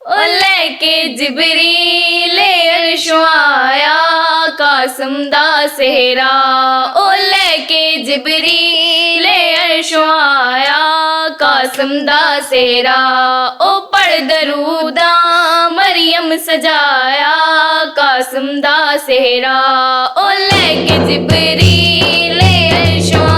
ओ लेके जिबरील अर्शों आया कासिम दा सेहरा। ओ लेके जिबरील अर्शों आया कासिम दा सेहरा। ओ पढ़ दरूदा मरियम सजाया कासिम दा सेहरा। ओ लेके जिबरील अर्शों